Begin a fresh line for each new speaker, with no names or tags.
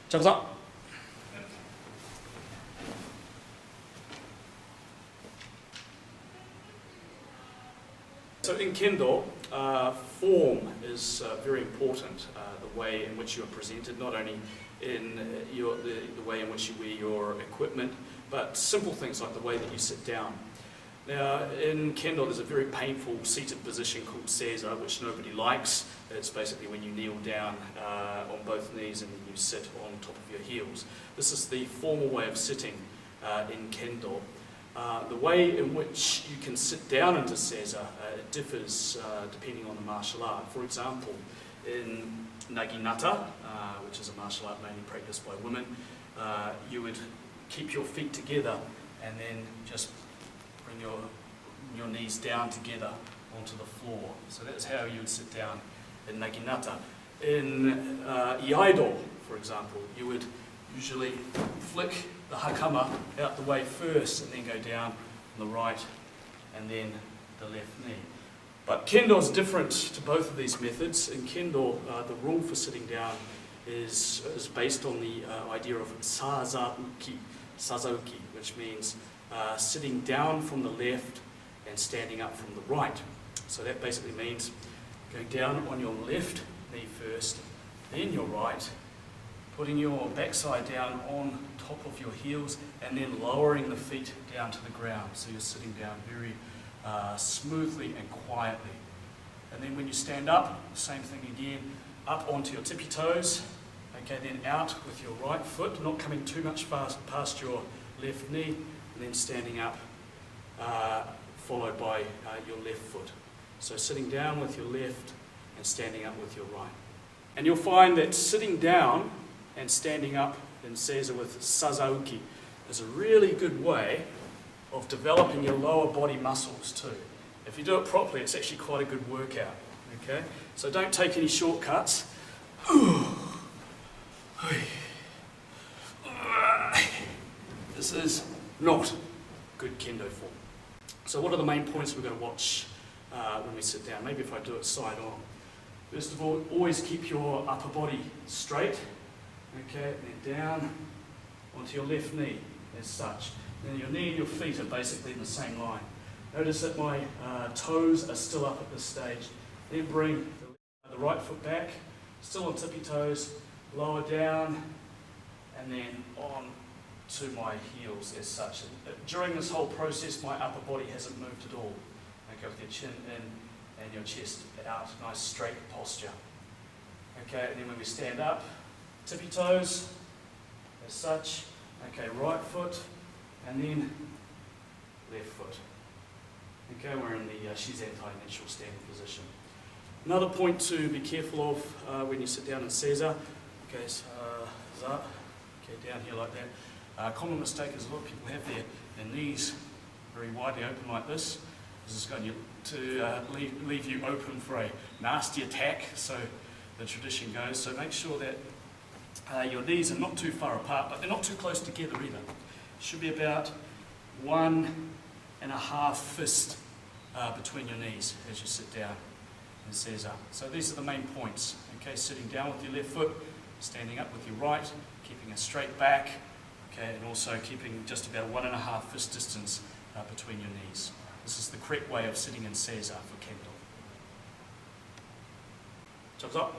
잡아서. So in Kendo, form is very important, the way in which you are presented, not only in the way in which you wear your equipment, but simple things like the way that you sit down. Now, in Kendo, there's a very painful seated position called Seiza, which nobody likes. It's basically when you kneel down on both knees and then you sit on top of your heels. This is the formal way of sitting in Kendo. The way in which you can sit down into Seiza it differs depending on the martial art. For example, in Naginata, which is a martial art mainly practiced by women, you would keep your feet together and then just bring your knees down together onto the floor. So that's how you would sit down in Naginata. In Iaido, for example, you would usually flick the hakama out the way first and then go down on the right and then the left knee. But Kendo is different to both of these methods. In Kendo, the rule for sitting down is based on the idea of Sazauki, which means sitting down from the left and standing up from the right. So that basically means going down on your left knee first, then your right, putting your backside down on top of your heels, and then lowering the feet down to the ground. So you're sitting down very smoothly and quietly. And then when you stand up, same thing again, up onto your tippy toes, okay, then out with your right foot, not coming too much past your left knee, and then standing up, followed by your left foot. So sitting down with your left and standing up with your right. And you'll find that sitting down and standing up in Seiza with Sazauki is a really good way of developing your lower body muscles too. If you do it properly, it's actually quite a good workout. Okay? So don't take any shortcuts. This is not good Kendo form. So what are the main points we're going to watch when we sit down? Maybe if I do it side on. First of all, always keep your upper body straight. Okay, and then down onto your left knee as such. Then your knee and your feet are basically in the same line. Notice that my toes are still up at this stage. Then bring the right foot back, still on tippy toes, lower down, and then on to my heels as such. During this whole process, my upper body hasn't moved at all. Okay, with your chin in and your chest out, nice straight posture. Okay, and then when we stand up, tippy toes as such. Okay, right foot and then left foot. Okay, we're in the Shizantai natural standing position. Another point to be careful of when you sit down in Seiza. Okay, so okay, down here like that. Common mistake is a lot of people have their knees very widely open like this. This is going to leave you open for a nasty attack, so the tradition goes. So make sure that your knees are not too far apart, but they're not too close together either. Should be about 1.5 fist between your knees as you sit down in Seiza. So these are the main points. Okay, sitting down with your left foot, standing up with your right, keeping a straight back, okay, and also keeping just about 1.5 fist distance between your knees. This is the correct way of sitting in Seiza for Kendo. Chop up.